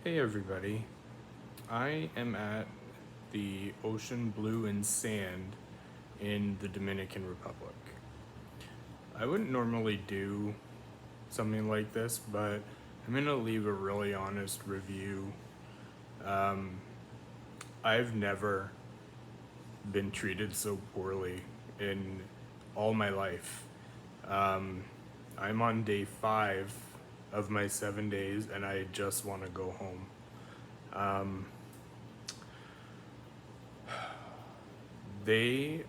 Hey everybody, I am at the Ocean Blue and Sand in the Dominican Republic. I wouldn't normally do something like this, but I'm gonna leave a really honest review. I've never been treated so poorly in all my life. I'm on day 5 of my 7 days and I just wanna go home. They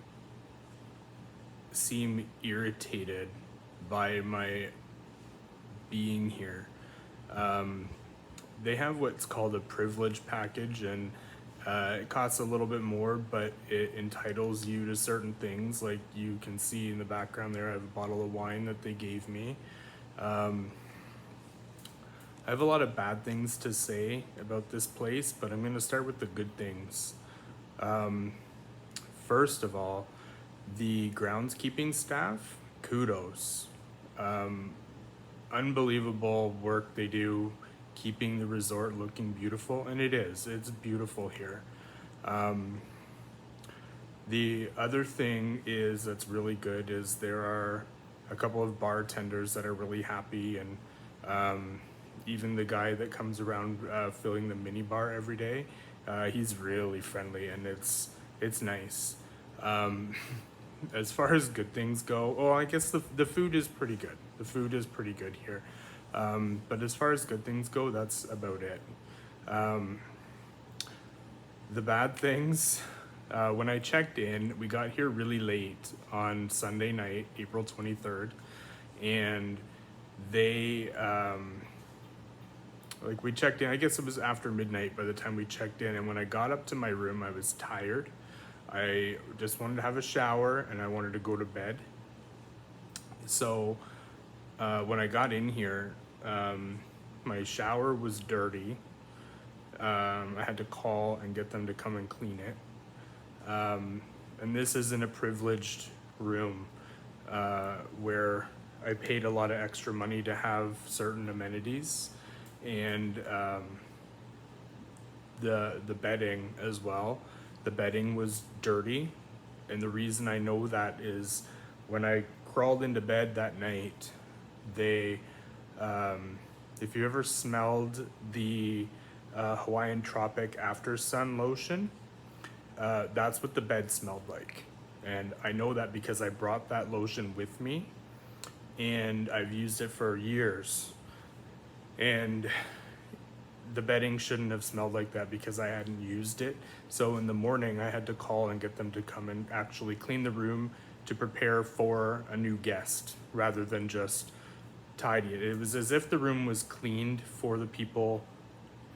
seem irritated by my being here. They have what's called a privilege package, and it costs a little bit more, but it entitles you to certain things. Like you can see in the background there, I have a bottle of wine that they gave me. I have a lot of bad things to say about this place, but I'm going to start with the good things. First of all, the groundskeeping staff, kudos. Unbelievable work they do keeping the resort looking beautiful, and it's beautiful here. The other thing is that's really good is there are a couple of bartenders that are really happy, and even the guy that comes around filling the mini bar every day, he's really friendly, and it's nice. As far as good things go, oh, I guess the food is pretty good. The food is pretty good here. But as far as good things go, that's about it. The bad things, when I checked in, we got here really late on Sunday night, April 23rd, and they, like we checked in, I guess it was after midnight by the time we checked in, and when I got up to my room, I was tired. I just wanted to have a shower and I wanted to go to bed. So when I got in here, my shower was dirty. I had to call and get them to come and clean it. And this isn't a privileged room where I paid a lot of extra money to have certain amenities, and the bedding as well. The bedding was dirty, and the reason I know that is when I crawled into bed that night, they, if you ever smelled the Hawaiian Tropic After Sun lotion, that's what the bed smelled like. And I know that because I brought that lotion with me, and I've used it for years. And the bedding shouldn't have smelled like that because I hadn't used it. So in the morning, I had to call and get them to come and actually clean the room to prepare for a new guest rather than just tidy it. It was as if the room was cleaned for the people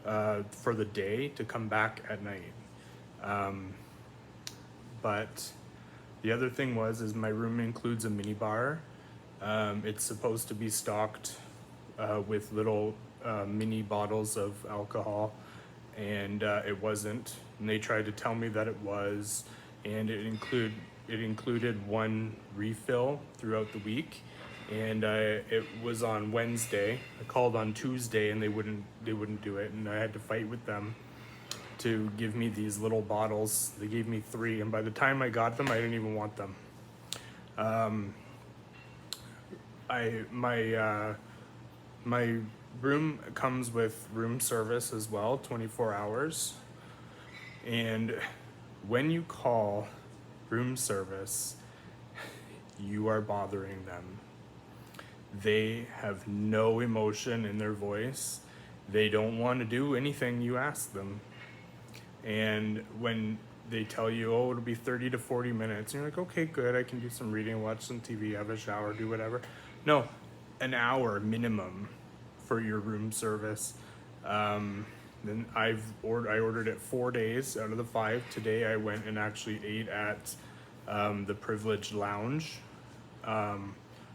for the day to come back at night. But the other thing is my room includes a mini bar. It's supposed to be stocked with little mini bottles of alcohol, and it wasn't. And they tried to tell me that it was, and it included one refill throughout the week. And it was on Wednesday. I called on Tuesday, and they wouldn't do it, and I had to fight with them to give me these little bottles. They gave me 3, and by the time I got them, I didn't even want them. My room comes with room service as well, 24 hours. And when you call room service, you are bothering them. They have no emotion in their voice. They don't want to do anything you ask them. And when they tell you, oh, it'll be 30 to 40 minutes, and you're like, okay, good, I can do some reading, watch some TV, have a shower, do whatever. No, an hour minimum for your room service. Then I ordered it 4 days out of the 5. Today I went and actually ate at the Privileged Lounge,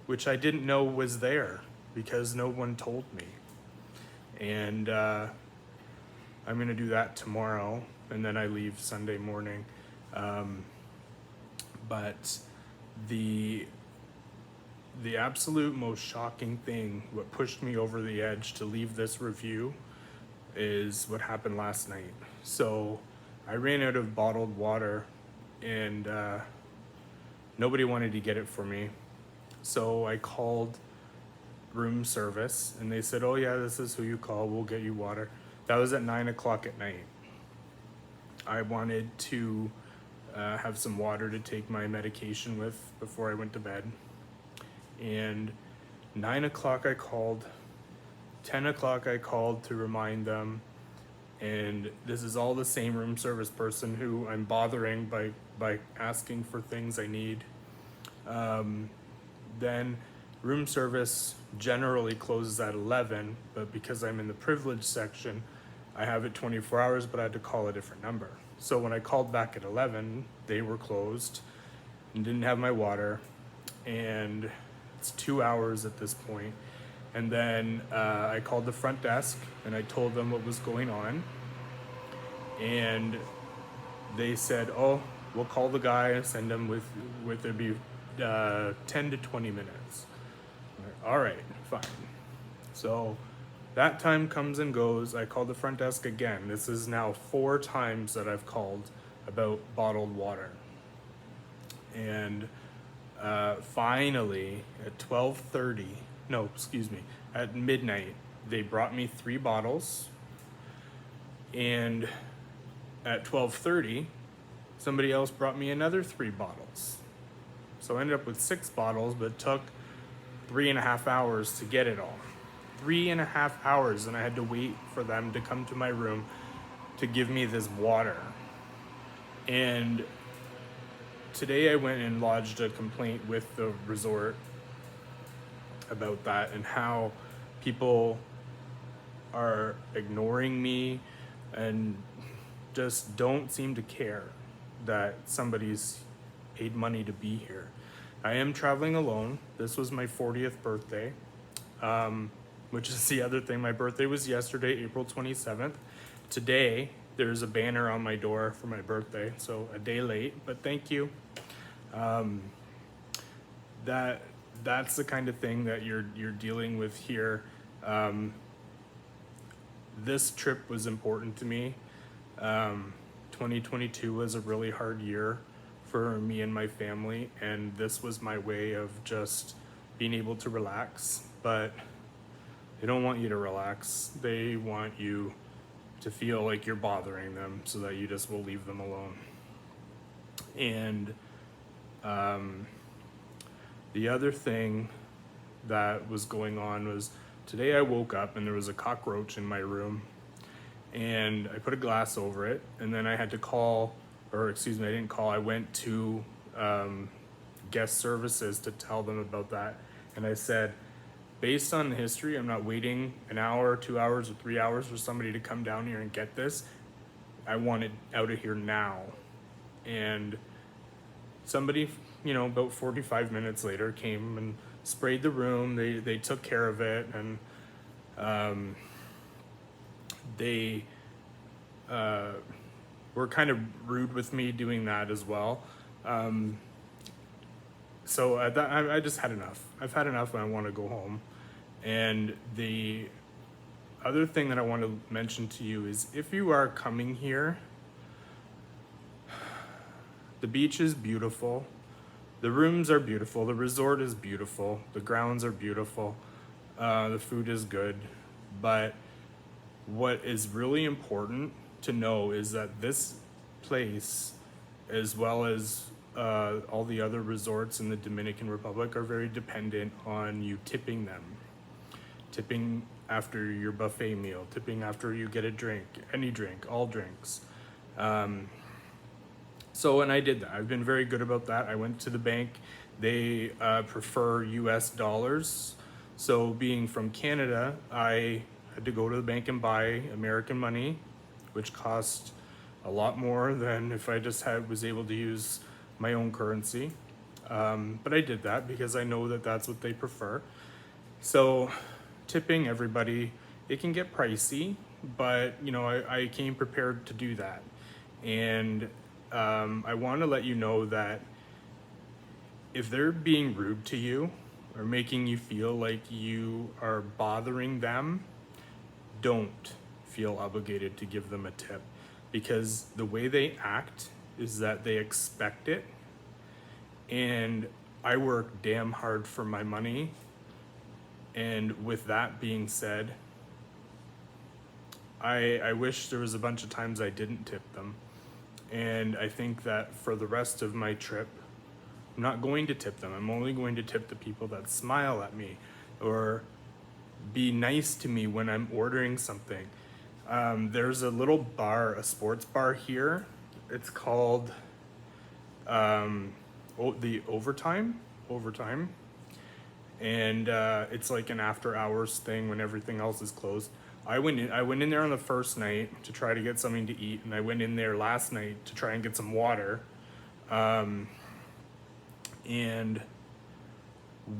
which I didn't know was there because no one told me. And I'm gonna do that tomorrow, and then I leave Sunday morning. But the absolute most shocking thing, what pushed me over the edge to leave this review, is what happened last night. So I ran out of bottled water, and nobody wanted to get it for me. So I called room service, and they said, "Oh yeah, this is who you call. We'll get you water." That was at 9 o'clock at night. I wanted to have some water to take my medication with before I went to bed. And 9 o'clock I called. 10 o'clock I called to remind them. And this is all the same room service person who I'm bothering by asking for things I need. Then room service generally closes at 11, but because I'm in the privileged section, I have it 24 hours, but I had to call a different number. So when I called back at 11, they were closed and didn't have my water. And it's 2 hours at this point. And then I called the front desk and I told them what was going on. And they said, "Oh, we'll call the guy and send him with it'd be 10 to 20 minutes. I'm like, all right, fine. So that time comes and goes. I called the front desk again. This is now 4 times that I've called about bottled water. And finally, at 12:30, no, excuse me, at midnight, they brought me 3 bottles. And at 12:30, somebody else brought me another 3 bottles. So I ended up with 6 bottles, but it took 3.5 hours to get it all. 3.5 hours, and I had to wait for them to come to my room to give me this water. And today I went and lodged a complaint with the resort about that and how people are ignoring me and just don't seem to care that somebody's paid money to be here. I am traveling alone. This was my 40th birthday, which is the other thing. My birthday was yesterday, April 27th. Today, there's a banner on my door for my birthday, so a day late, but thank you. That's the kind of thing that you're dealing with here. This trip was important to me. 2022 was a really hard year for me and my family, and this was my way of just being able to relax. But they don't want you to relax. They want you to feel like you're bothering them so that you just will leave them alone. And the other thing that was going on was today I woke up and there was a cockroach in my room, and I put a glass over it, and then I had to call, or excuse me, I didn't call, I went to guest services to tell them about that. And I said, based on the history, I'm not waiting an hour, 2 hours, or 3 hours for somebody to come down here and get this. I want it out of here now. And somebody, about 45 minutes later came and sprayed the room. They took care of it, and they were kind of rude with me doing that as well. So I just had enough. I've had enough and I want to go home. And the other thing that I want to mention to you is if you are coming here, the beach is beautiful. The rooms are beautiful. The resort is beautiful. The grounds are beautiful. The food is good. But what is really important to know is that this place, as well as all the other resorts in the Dominican Republic, are very dependent on you tipping them. Tipping after your buffet meal, tipping after you get a drink, any drink, all drinks. And I did that. I've been very good about that. I went to the bank. They prefer US dollars. So being from Canada, I had to go to the bank and buy American money, which cost a lot more than if I just was able to use my own currency. But I did that because I know that that's what they prefer. So tipping everybody, it can get pricey, but I came prepared to do that. And I want to let you know that if they're being rude to you or making you feel like you are bothering them, don't feel obligated to give them a tip, because the way they act is that they expect it. And I work damn hard for my money. And with that being said, I wish there was a bunch of times I didn't tip them. And I think that for the rest of my trip, I'm not going to tip them. I'm only going to tip the people that smile at me or be nice to me when I'm ordering something. There's a little bar, a sports bar here. It's called the Overtime. And it's like an after hours thing when everything else is closed. I went in there on the first night to try to get something to eat, and I went in there last night to try and get some water. And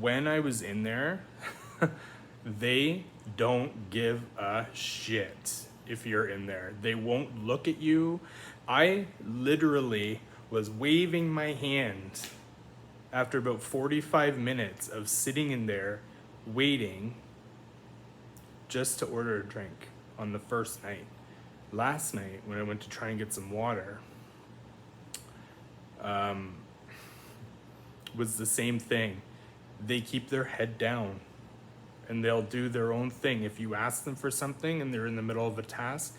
when I was in there, they don't give a shit if you're in there. They won't look at you. I literally was waving my hand after about 45 minutes of sitting in there waiting just to order a drink on the first night. Last night, when I went to try and get some water, was the same thing. They keep their head down and they'll do their own thing. If you ask them for something and they're in the middle of a task,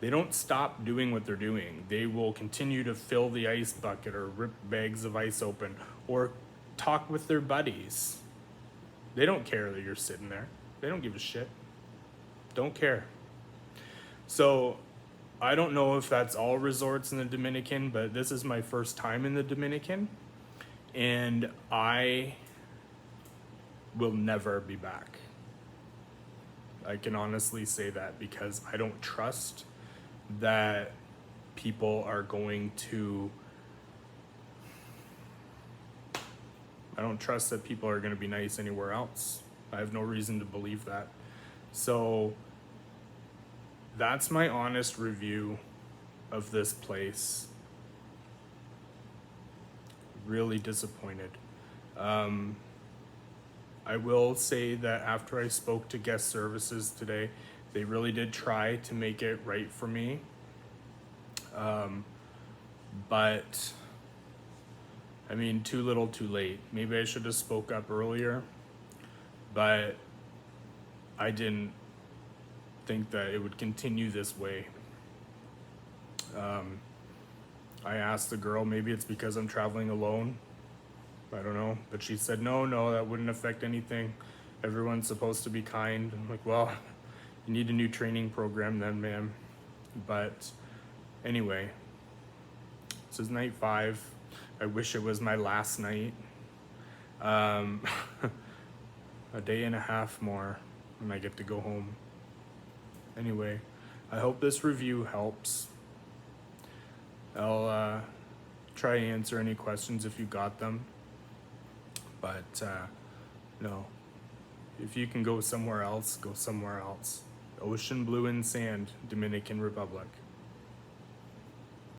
they don't stop doing what they're doing. They will continue to fill the ice bucket or rip bags of ice open or talk with their buddies. They don't care that you're sitting there. They don't give a shit. Don't care. So I don't know if that's all resorts in the Dominican, but this is my first time in the Dominican, and I will never be back. I can honestly say that because I don't trust that people are going to be nice anywhere else. I have no reason to believe that. So that's my honest review of this place. Really disappointed. I will say that after I spoke to guest services today, they really did try to make it right for me. But I mean, too little, too late. Maybe I should have spoke up earlier, but I didn't think that it would continue this way. I asked the girl, maybe it's because I'm traveling alone. I don't know, but she said, no, that wouldn't affect anything. Everyone's supposed to be kind. I'm like, well, you need a new training program then, ma'am. But anyway, this is night 5. I wish it was my last night. A day and a half more and I get to go home. Anyway, I hope this review helps. I'll try to answer any questions if you got them. But no, if you can go somewhere else, go somewhere else. Ocean blue and sand, Dominican Republic.